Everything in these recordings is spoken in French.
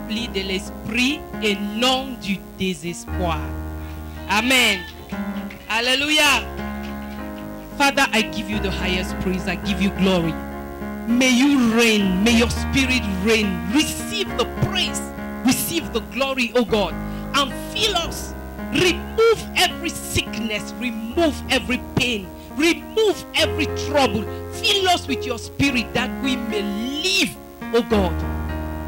remplis de l'esprit et non du désespoir. Amen. Hallelujah. Father, I give you the highest praise. I give you glory. May you reign. May your spirit reign. Receive the praise. Receive the glory, oh God. And fill us. Remove every sickness. Remove every pain. Remove every trouble. Fill us with your spirit that we may live, oh God,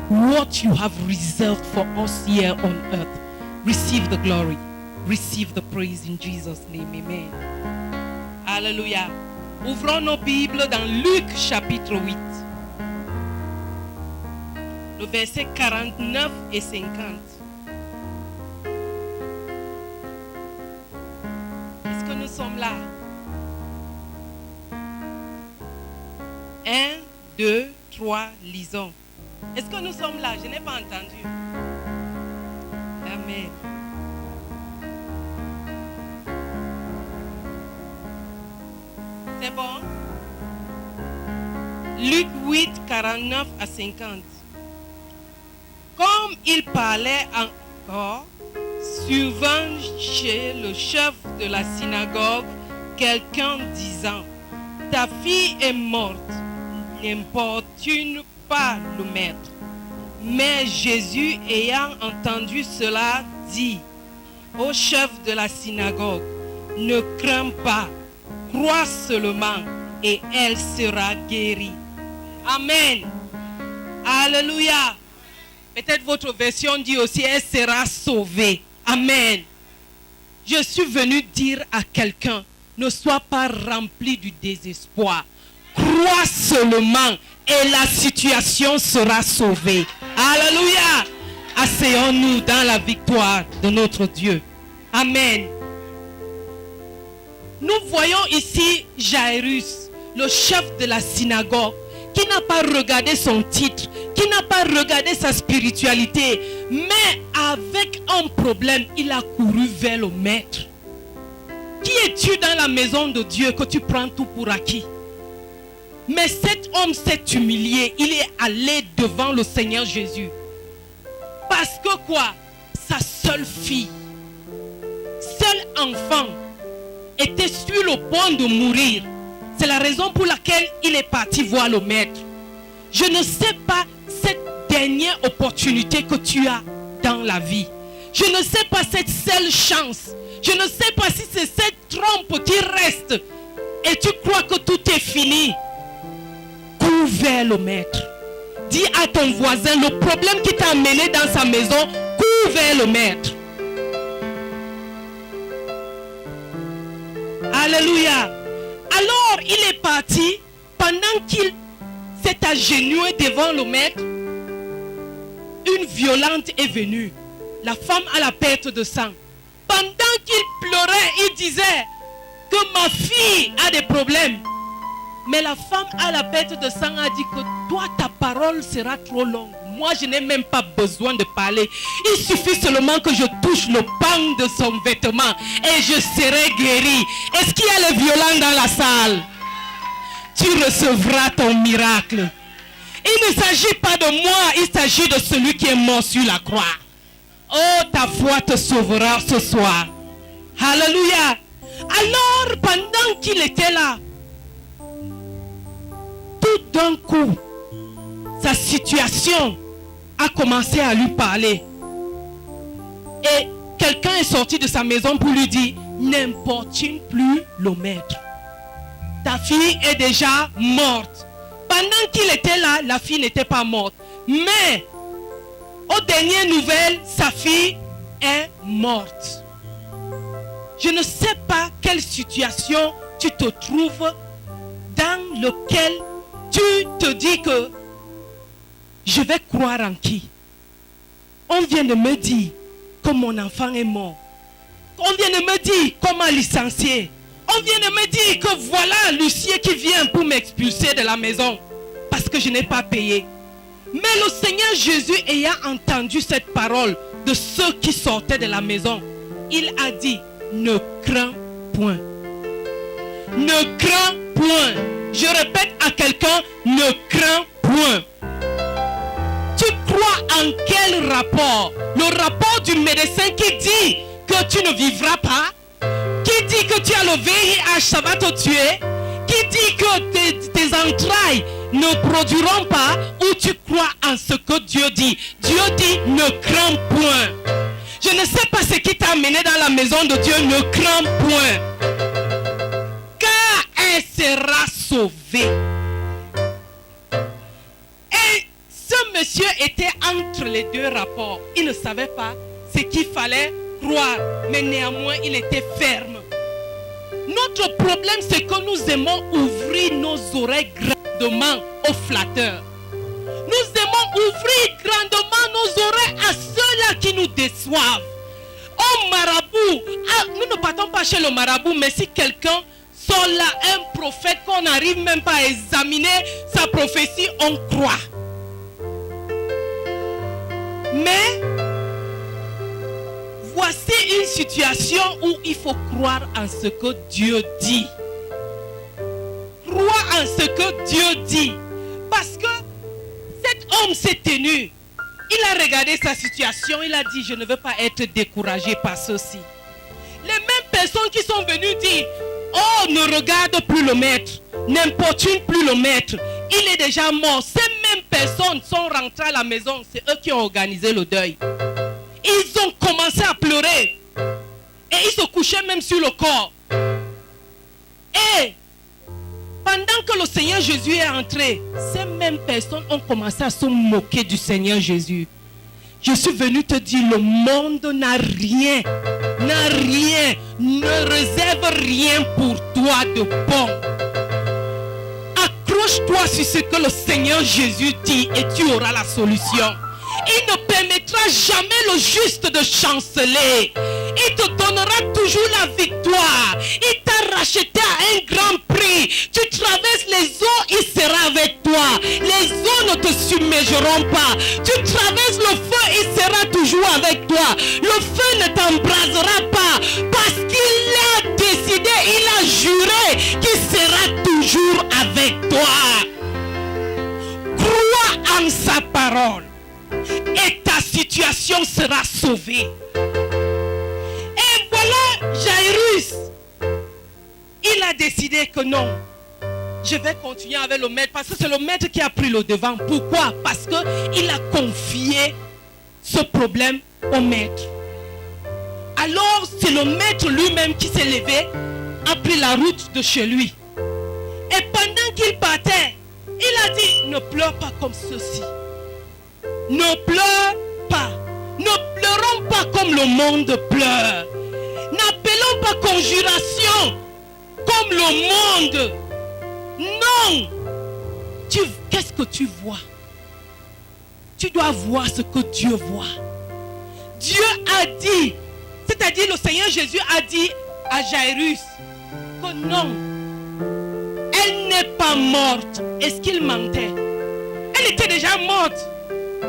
what you have reserved for us here on earth. Receive the glory. Receive the praise in Jesus' name. Amen. Alléluia. Ouvrons nos Bibles dans Luc chapitre 8. Le verset 49 et 50. Est-ce que nous sommes là? 1, 2, 3, lisons. Est-ce que nous sommes là? Je n'ai pas entendu. Amen. C'est bon? Luc 8, 49 à 50. Comme il parlait encore, survint chez le chef de la synagogue quelqu'un disant: ta fille est morte, n'importune pas le maître. Mais Jésus, ayant entendu cela, dit au chef de la synagogue: ne crains pas, crois seulement et elle sera guérie. Amen. Alléluia. Peut-être votre version dit aussi: elle sera sauvée. Amen. Je suis venu dire à quelqu'un: ne sois pas rempli du désespoir. Crois seulement et la situation sera sauvée. Alléluia. Asseyons-nous dans la victoire de notre Dieu. Amen. Nous voyons ici Jairus, le chef de la synagogue, qui n'a pas regardé son titre, qui n'a pas regardé sa spiritualité, mais avec un problème, il a couru vers le maître. Qui es-tu dans la maison de Dieu que tu prends tout pour acquis? Mais cet homme s'est humilié, il est allé devant le Seigneur Jésus. Parce que quoi? Sa seule fille, seul enfant, était sur le point de mourir. C'est la raison pour laquelle il est parti voir le maître. Je ne sais pas cette dernière opportunité que tu as dans la vie. Je ne sais pas cette seule chance. Je ne sais pas si c'est cette trompe qui reste et tu crois que tout est fini. Cours vers le maître. Dis à ton voisin le problème qui t'a amené dans sa maison. Cours vers le maître. Alléluia. Alors il est parti. Pendant qu'il s'est agenouillé devant le maître, une violente est venue. La femme à la perte de sang. Pendant qu'il pleurait, il disait que ma fille a des problèmes. Mais la femme à la perte de sang a dit que toi, ta parole sera trop longue. Moi, je n'ai même pas besoin de parler. Il suffit seulement que je touche le pan de son vêtement et je serai guéri. Est-ce qu'il y a les violents dans la salle? Tu recevras ton miracle. Il ne s'agit pas de moi, il s'agit de celui qui est mort sur la croix. Oh, ta foi te sauvera ce soir. Alléluia. Alors, pendant qu'il était là, tout d'un coup, sa situation a commencé à lui parler. Et quelqu'un est sorti de sa maison pour lui dire: n'importune plus le maître. Ta fille est déjà morte. Pendant qu'il était là, la fille n'était pas morte. Mais, aux dernières nouvelles, sa fille est morte. Je ne sais pas quelle situation tu te trouves dans laquelle tu te dis que je vais croire en qui? On vient de me dire que mon enfant est mort. On vient de me dire qu'on m'a licencié. On vient de me dire que voilà l'huissier qui vient pour m'expulser de la maison parce que je n'ai pas payé. Mais le Seigneur Jésus ayant entendu cette parole de ceux qui sortaient de la maison, il a dit: ne crains point. Ne crains point. Je répète à quelqu'un: ne crains point. Tu crois en quel rapport? Le rapport du médecin qui dit que tu ne vivras pas, qui dit que tu as le VIH, ça va te tuer, qui dit que tes entrailles ne produiront pas, ou tu crois en ce que Dieu dit? Dieu dit ne crains point. Je ne sais pas ce qui t'a amené dans la maison de Dieu, ne crains point. Car elle sera sauvée. Et ce monsieur était entre les deux rapports. Il ne savait pas ce qu'il fallait croire, mais néanmoins il était ferme. Notre problème, c'est que nous aimons ouvrir nos oreilles grandement aux flatteurs. Nous aimons ouvrir grandement nos oreilles à ceux-là qui nous déçoivent. Au marabout, nous ne partons pas chez le marabout, mais si quelqu'un sort là, un prophète qu'on n'arrive même pas à examiner sa prophétie, on croit. Mais voici une situation où il faut croire en ce que Dieu dit. Croire en ce que Dieu dit. Parce que cet homme s'est tenu. Il a regardé sa situation. Il a dit, je ne veux pas être découragé par ceci. Les mêmes personnes qui sont venues dire, oh, ne regarde plus le maître. N'importune plus le maître. Il est déjà mort. Ces mêmes personnes sont rentrées à la maison. C'est eux qui ont organisé le deuil. Ils ont commencé à pleurer. Et ils se couchaient même sur le corps. Et pendant que le Seigneur Jésus est entré, ces mêmes personnes ont commencé à se moquer du Seigneur Jésus. Je suis venu te dire, le monde n'a rien, ne réserve rien pour toi de bon. Accroche-toi sur ce que le Seigneur Jésus dit et tu auras la solution. Il ne permettra jamais le juste de chanceler. Il te donnera toujours la victoire. Il t'a racheté à un grand prix. Tu traverses les eaux, il sera avec toi. Les eaux ne te submergeront pas. Tu traverses le feu, il sera toujours avec toi. Le feu ne t'embrasera pas. Parce qu'il a décidé, il a juré qu'il sera toujours avec toi. Crois en sa parole. Et ta situation sera sauvée. Et voilà Jairus. Il a décidé que non, je vais continuer avec le maître parce que c'est le maître qui a pris le devant. Pourquoi? Parce qu'il a confié ce problème au maître. Alors c'est le maître lui-même qui s'est levé, a pris la route de chez lui. Et pendant qu'il partait, il a dit, ne pleure pas comme ceci. Ne pleure pas. Ne pleurons pas comme le monde pleure. N'appelons pas conjuration comme le monde. Non. Qu'est-ce que tu vois? Tu dois voir ce que Dieu voit. Dieu a dit, c'est-à-dire le Seigneur Jésus a dit à Jairus que non, elle n'est pas morte. Est-ce qu'il mentait? Elle était déjà morte.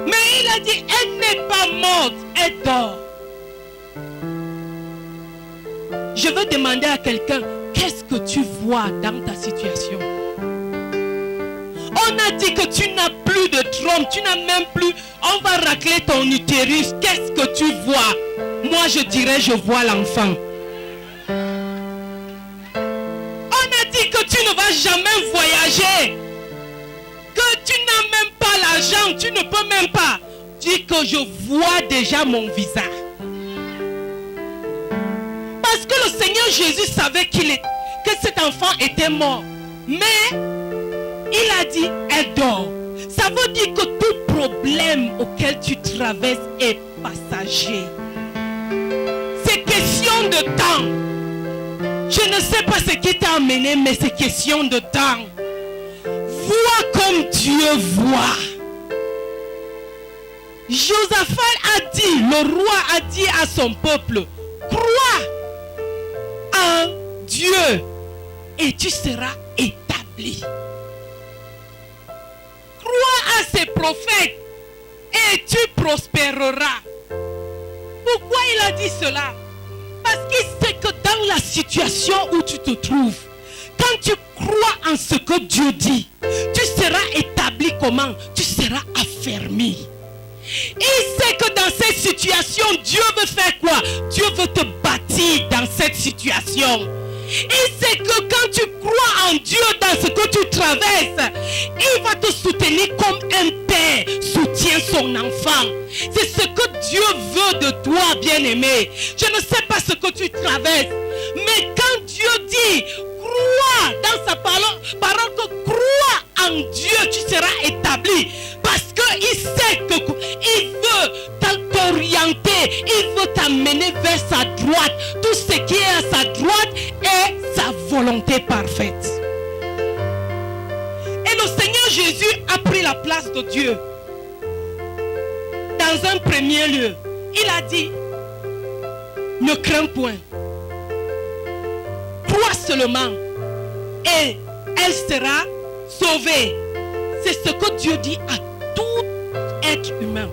Mais il a dit, elle n'est pas morte, elle dort. Je veux demander à quelqu'un, qu'est-ce que tu vois dans ta situation? On a dit que tu n'as plus de trompe, tu n'as même plus, on va racler ton utérus. Qu'est-ce que tu vois? Moi je dirais, je vois l'enfant. On a dit que tu ne vas jamais voyager, que tu n'as même pas l'argent, tu ne peux même pas. Dis que je vois déjà mon visage. Parce que le Seigneur Jésus savait que cet enfant était mort. Mais il a dit, elle dort. Ça veut dire que tout problème auquel tu traverses est passager. C'est question de temps. Je ne sais pas ce qui t'a amené, mais c'est question de temps. Vois comme Dieu voit. Josaphat a dit, le roi a dit à son peuple, crois en Dieu et tu seras établi. Crois à ses prophètes et tu prospéreras. Pourquoi il a dit cela? Parce qu'il sait que dans la situation où tu te trouves, quand tu crois en ce que Dieu dit, tu seras établi comment? Tu seras affermi. Il sait que dans cette situation, Dieu veut faire quoi? Dieu veut te bâtir dans cette situation. Il sait que quand tu crois en Dieu dans ce que tu traverses, il va te soutenir comme un père soutient son enfant. C'est ce que Dieu veut de toi, bien-aimé. Je ne sais pas ce que tu traverses, mais quand Dieu dit, crois dans sa parole que crois en Dieu, tu seras établi. Parce qu'il sait qu'il veut t'orienter, il veut t'amener vers sa droite. Tout ce qui est à sa droite est sa volonté parfaite. Et le Seigneur Jésus a pris la place de Dieu. Dans un premier lieu, il a dit, ne crains point. Crois seulement et elle sera sauvée. C'est ce que Dieu dit à tout être humain.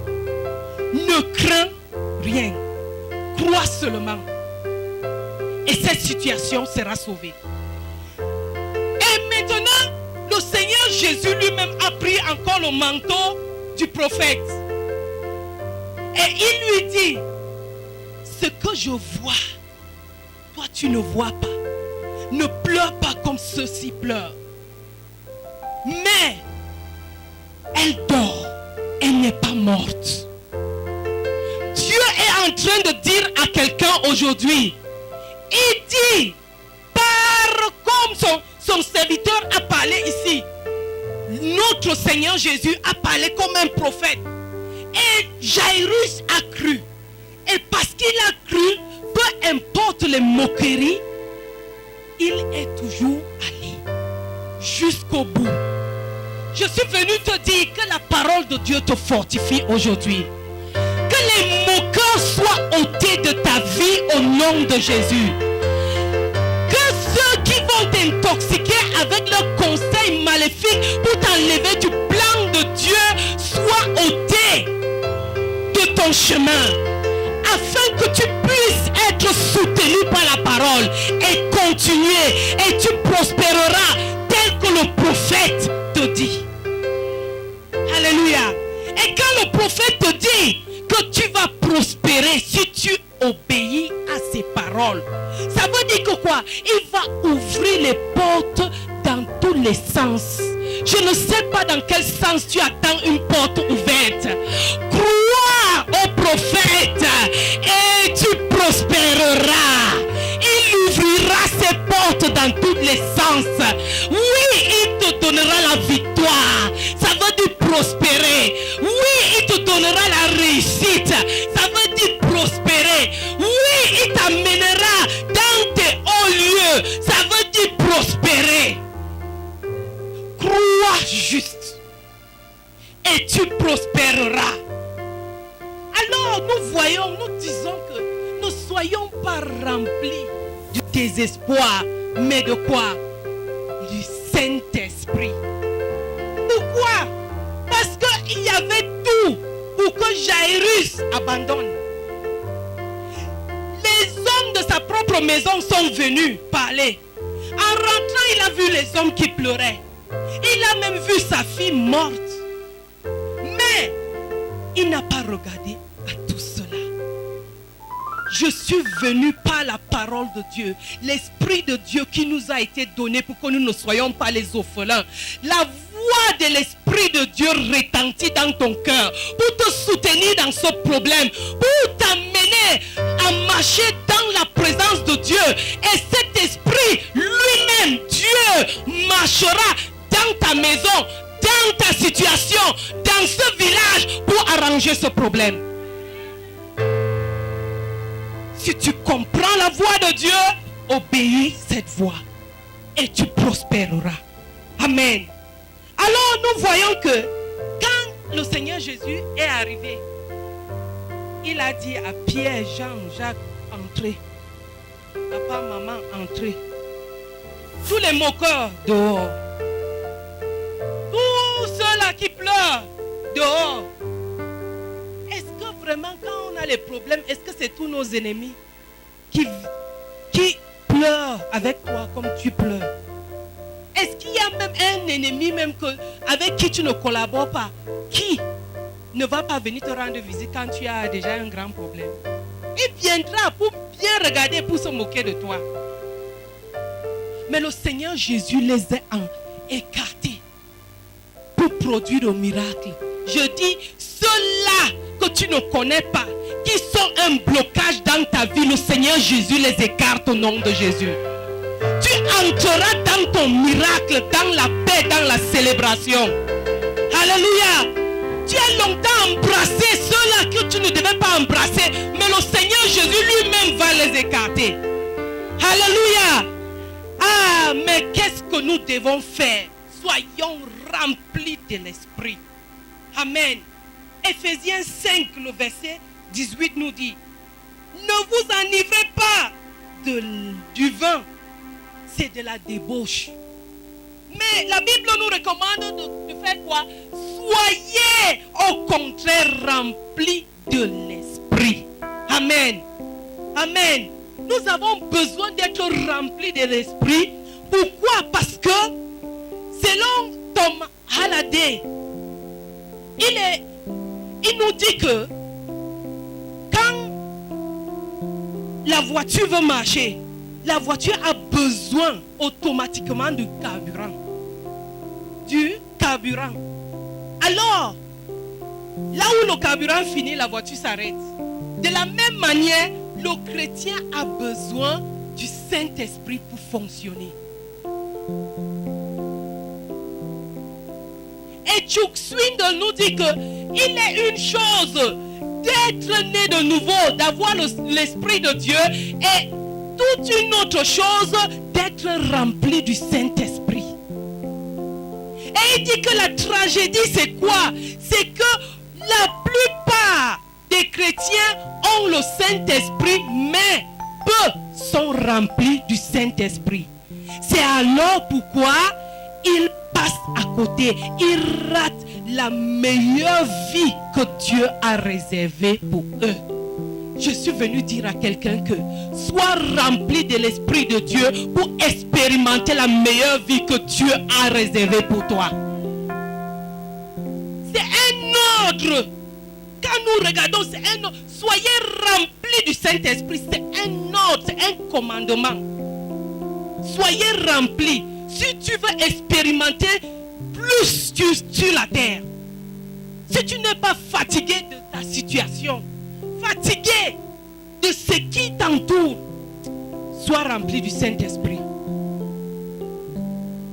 Ne crains rien. Crois seulement. Et cette situation sera sauvée. Et maintenant, le Seigneur Jésus lui-même a pris encore le manteau du prophète. Et il lui dit, ce que je vois, toi tu ne vois pas. Ne pleure pas comme ceux-ci pleurent. Mais elle dort. Elle n'est pas morte. Dieu est en train de dire à quelqu'un aujourd'hui, il dit, comme son serviteur a parlé ici, notre Seigneur Jésus a parlé comme un prophète. Et Jairus a cru. Et parce qu'il a cru, peu importe les moqueries, il est toujours allé jusqu'au bout. Je suis venu te dire que la parole de Dieu te fortifie aujourd'hui. Que les moqueurs soient ôtés de ta vie au nom de Jésus. Que ceux qui vont t'intoxiquer avec leurs conseils maléfiques pour t'enlever du plan de Dieu soient ôtés de ton chemin. Afin que tu puisses être soutenu par la parole et continuer. Et tu prospéreras tel que le prophète te dit. Alléluia. Et quand le prophète te dit que tu vas prospérer si tu obéis à ses paroles, ça veut dire que quoi? Il va ouvrir les portes dans tous les sens. Je ne sais pas dans quel sens tu attends une porte ouverte. Crois au prophète et tu prospéreras. Il ouvrira ses portes dans tous les sens. Oui, il te donnera la victoire. Ça veut dire prospérer. Oui, il te donnera la réussite. Ça veut dire prospérer. Oui, il t'amènera dans tes hauts lieux. Ça veut dire prospérer. Crois juste et tu prospéreras. Alors nous disons que ne soyons pas remplis du désespoir, mais de quoi? Du Saint-Esprit. Pourquoi? Parce qu'il y avait tout pour que Jairus abandonne. Les hommes de sa propre maison sont venus parler. En rentrant, il a vu les hommes qui pleuraient. Il a même vu sa fille morte. Mais il n'a pas regardé à tout cela. Je suis venu par la parole de Dieu, l'Esprit de Dieu qui nous a été donné pour que nous ne soyons pas les orphelins. La voix de l'Esprit de Dieu retentit dans ton cœur pour te soutenir dans ce problème, pour t'amener à marcher dans la présence de Dieu. Et cet Esprit lui-même, Dieu, marchera dans ta maison, dans ta situation, dans ce village pour arranger ce problème. Si tu comprends la voix de Dieu, obéis cette voix et tu prospéreras. Amen. Alors nous voyons que quand le Seigneur Jésus est arrivé, il a dit à Pierre, Jean, Jacques, entrez. Papa, maman, entrez. Tous les moqueurs dehors. Tous ceux-là qui pleurent dehors. Est-ce que vraiment quand on a les problèmes, est-ce que c'est tous nos ennemis qui pleurent avec toi comme tu pleures? Est-ce qu'il y a même un ennemi même avec qui tu ne collabores pas? Qui? ne va pas venir te rendre visite quand tu as déjà un grand problème. Il viendra pour bien regarder, pour se moquer de toi. Mais le Seigneur Jésus les a écartés pour produire le miracle. Je dis, ceux-là que tu ne connais pas, qui sont un blocage dans ta vie, le Seigneur Jésus les écarte au nom de Jésus. Tu entreras dans ton miracle, dans la paix, dans la célébration. Alléluia. Tu as longtemps embrassé ceux-là que tu ne devais pas embrasser, mais le Seigneur Jésus lui-même va les écarter. Alléluia. Ah, mais qu'est-ce que nous devons faire? Soyons remplis de l'Esprit. Amen. Ephésiens 5, le verset 18 nous dit, ne vous enivrez pas du vin, c'est de la débauche. Mais la Bible nous recommande de faire quoi? Soyez au contraire remplis de l'Esprit. Amen. Amen. Nous avons besoin d'être remplis de l'Esprit. Pourquoi? Parce que selon Tom Halliday, il nous dit que quand la voiture veut marcher, la voiture a besoin automatiquement du carburant. Alors, là où le carburant finit, la voiture s'arrête. De la même manière, le chrétien a besoin du Saint-Esprit pour fonctionner. Et Chuck Swindoll nous dit qu'il est une chose d'être né de nouveau, d'avoir l'Esprit de Dieu, et toute une autre chose d'être rempli du Saint-Esprit. Et il dit que la tragédie, c'est quoi? C'est que la plupart des chrétiens ont le Saint-Esprit, mais peu sont remplis du Saint-Esprit. C'est alors pourquoi ils passent à côté, ils ratent la meilleure vie que Dieu a réservée pour eux. Je suis venu dire à quelqu'un que sois rempli de l'Esprit de Dieu pour expérimenter la meilleure vie que Dieu a réservée pour toi. C'est un ordre. Quand nous regardons, c'est un ordre. Soyez remplis du Saint-Esprit. C'est un ordre, c'est un commandement. Soyez remplis. Si tu veux expérimenter plus sur la terre, si tu n'es pas fatigué de ta situation, fatigué de ce qui t'entoure, sois rempli du Saint-Esprit.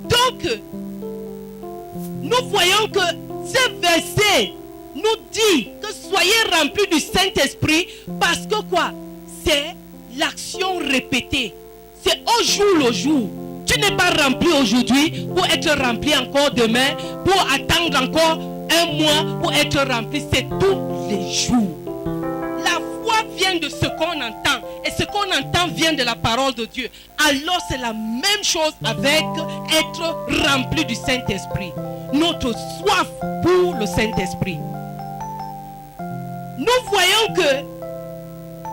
Donc, nous voyons que ce verset nous dit que soyez remplis du Saint-Esprit parce que quoi? C'est l'action répétée. C'est au jour le jour. Tu n'es pas rempli aujourd'hui pour être rempli encore demain, pour attendre encore un mois pour être rempli. C'est tous les jours. La foi vient de ce qu'on entend. Et ce qu'on entend vient de la parole de Dieu. Alors c'est la même chose avec être rempli du Saint-Esprit. Notre soif pour le Saint-Esprit. Nous voyons que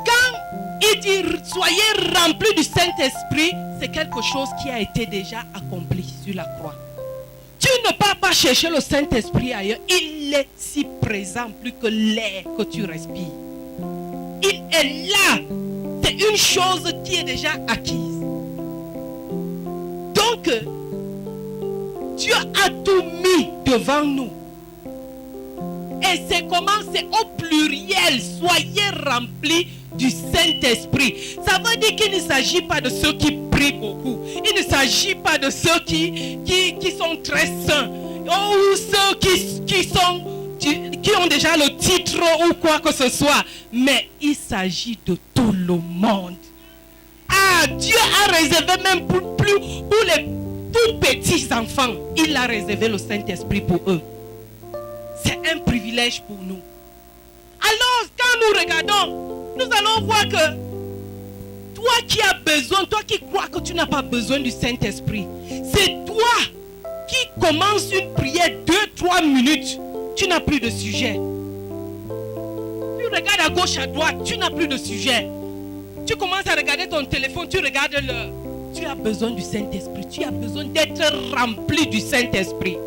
quand il dit soyez remplis du Saint-Esprit, c'est quelque chose qui a été déjà accompli sur la croix. Tu ne pars pas chercher le Saint-Esprit ailleurs. Il est si présent plus que l'air que tu respires. Il est là. C'est une chose qui est déjà acquise. Donc, Dieu a tout mis devant nous. Et c'est comment? C'est au pluriel. Soyez remplis du Saint-Esprit. Ça veut dire qu'il ne s'agit pas de ceux qui prient beaucoup. Il ne s'agit pas de ceux qui sont très saints. Ou ceux qui ont déjà le titre ou quoi que ce soit. Mais il s'agit de tout le monde. Ah, Dieu a réservé même pour les tout petits enfants. Il a réservé le Saint-Esprit pour eux. C'est un privilège pour nous. Alors, quand nous regardons, nous allons voir que toi qui as besoin, toi qui crois que tu n'as pas besoin du Saint-Esprit, c'est toi qui commences une prière 2-3 minutes, tu n'as plus de sujet. Tu regardes à gauche, à droite, tu n'as plus de sujet. Tu commences à regarder ton téléphone, tu regardes l'heure. Tu as besoin du Saint-Esprit, tu as besoin d'être rempli du Saint-Esprit.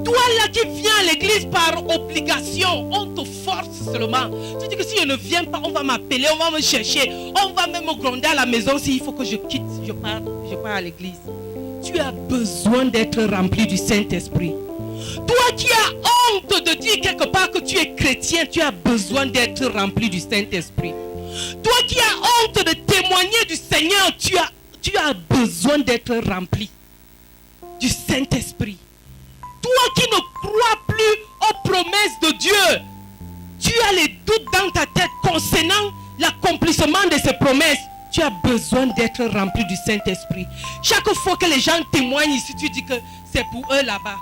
Toi là qui viens à l'église par obligation, on te force seulement. Tu dis que si je ne viens pas, on va m'appeler, on va me chercher, on va même me gronder à la maison s'il faut que je quitte, je pars à l'église. Tu as besoin d'être rempli du Saint-Esprit. Toi qui as honte de dire quelque part que tu es chrétien, tu as besoin d'être rempli du Saint-Esprit. Toi qui as honte de témoigner du Seigneur, tu as besoin d'être rempli du Saint-Esprit. Toi qui ne crois plus aux promesses de Dieu, tu as les doutes dans ta tête concernant l'accomplissement de ces promesses. Tu as besoin d'être rempli du Saint-Esprit. Chaque fois que les gens témoignent ici, tu dis que c'est pour eux là-bas.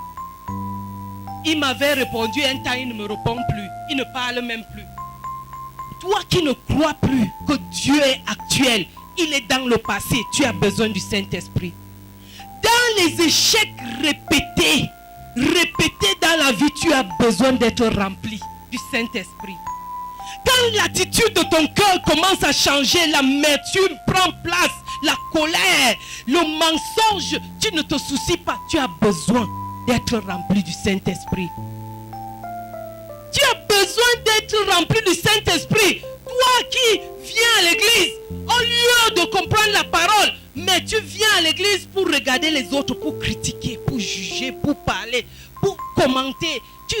Il m'avait répondu un temps, il ne me répond plus. Il ne parle même plus. Toi qui ne crois plus que Dieu est actuel, il est dans le passé, tu as besoin du Saint-Esprit. Dans les échecs répétés dans la vie, tu as besoin d'être rempli du Saint-Esprit. Quand l'attitude de ton cœur commence à changer, l'amertume prend place, la colère, le mensonge, tu ne te soucies pas, tu as besoin d'être rempli du Saint-Esprit. Tu as besoin d'être rempli du Saint-Esprit. Toi qui viens à l'église, au lieu de comprendre la parole, mais tu viens à l'église pour regarder les autres, pour critiquer, pour juger, pour parler, pour commenter. Tu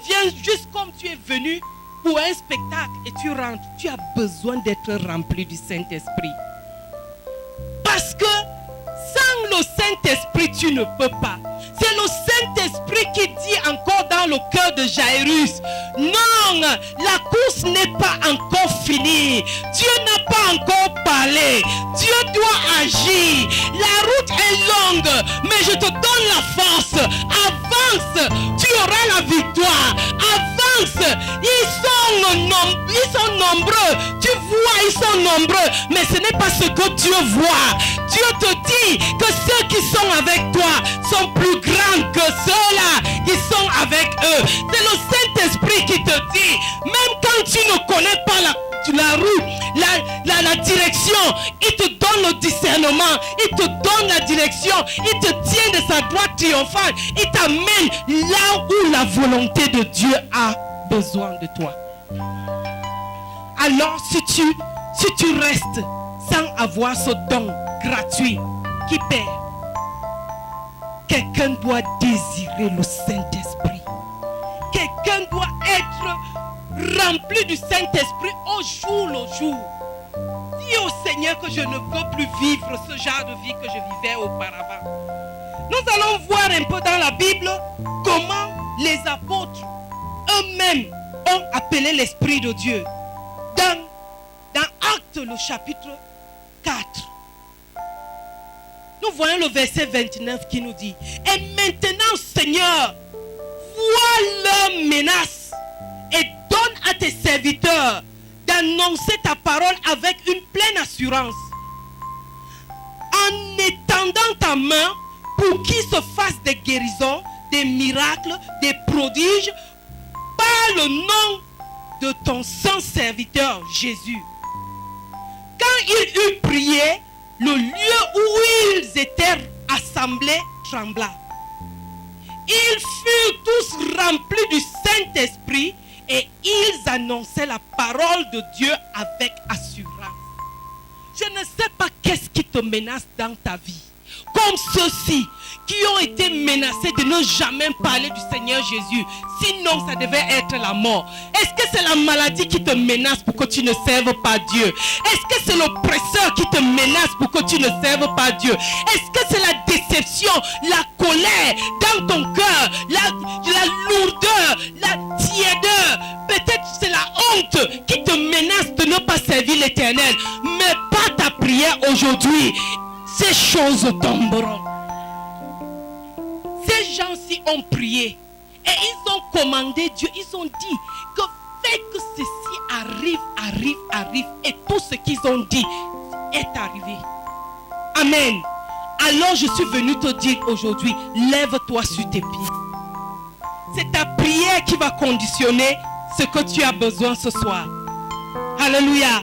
viens juste comme tu es venu pour un spectacle et tu rentres. Tu as besoin d'être rempli du Saint-Esprit. Parce que sans le Saint-Esprit, tu ne peux pas. C'est le Saint-Esprit qui dit encore dans le cœur de Jairus, non, la course n'est pas encore finie. Dieu n'a pas encore parlé. Dieu doit agir. La route est longue, mais je te donne la force. Avance, tu auras la victoire. Avance, ils sont nombreux. Tu vois, ils sont nombreux, mais ce n'est pas ce que Dieu voit. Dieu te dit que ceux qui sont avec toi sont plus grands que ceux-là qui sont avec eux. C'est le Saint-Esprit qui te dit, même quand tu ne connais pas la route, la direction, il te donne le discernement, il te donne la direction, il te tient de sa droite triomphale, il t'amène là où la volonté de Dieu a besoin de toi. Alors si tu restes sans avoir ce don gratuit qui perd, quelqu'un doit désirer le Saint-Esprit. Quelqu'un doit être rempli du Saint-Esprit au jour le jour. Dis au Seigneur que je ne veux plus vivre ce genre de vie que je vivais auparavant. Nous allons voir un peu dans la Bible comment les apôtres eux-mêmes ont appelé l'Esprit de Dieu. Dans Actes, le chapitre 4. Nous voyons le verset 29 qui nous dit, et maintenant Seigneur, vois leurs menaces et donne à tes serviteurs d'annoncer ta parole avec une pleine assurance, en étendant ta main pour qu'il se fasse des guérisons, des miracles, des prodiges, par le nom de ton saint serviteur Jésus. Quand il eut prié, le lieu où ils étaient assemblés trembla. Ils furent tous remplis du Saint-Esprit et ils annonçaient la parole de Dieu avec assurance. Je ne sais pas qu'est-ce qui te menace dans ta vie. Comme ceux-ci qui ont été menacés de ne jamais parler du Seigneur Jésus. Sinon, ça devait être la mort. Est-ce que c'est la maladie qui te menace pour que tu ne serves pas Dieu? Est-ce que c'est l'oppresseur qui te menace pour que tu ne serves pas Dieu? Est-ce que c'est la déception, la colère dans ton cœur, la lourdeur, la tiédeur? Peut-être c'est la honte qui te menace de ne pas servir l'Éternel. Mais par ta prière aujourd'hui, ces choses tomberont. Ces gens-ci ont prié et ils ont commandé Dieu. Ils ont dit que fait que ceci arrive et tout ce qu'ils ont dit est arrivé. Amen. Alors je suis venu te dire aujourd'hui, lève-toi sur tes pieds. C'est ta prière qui va conditionner ce que tu as besoin ce soir. Alléluia.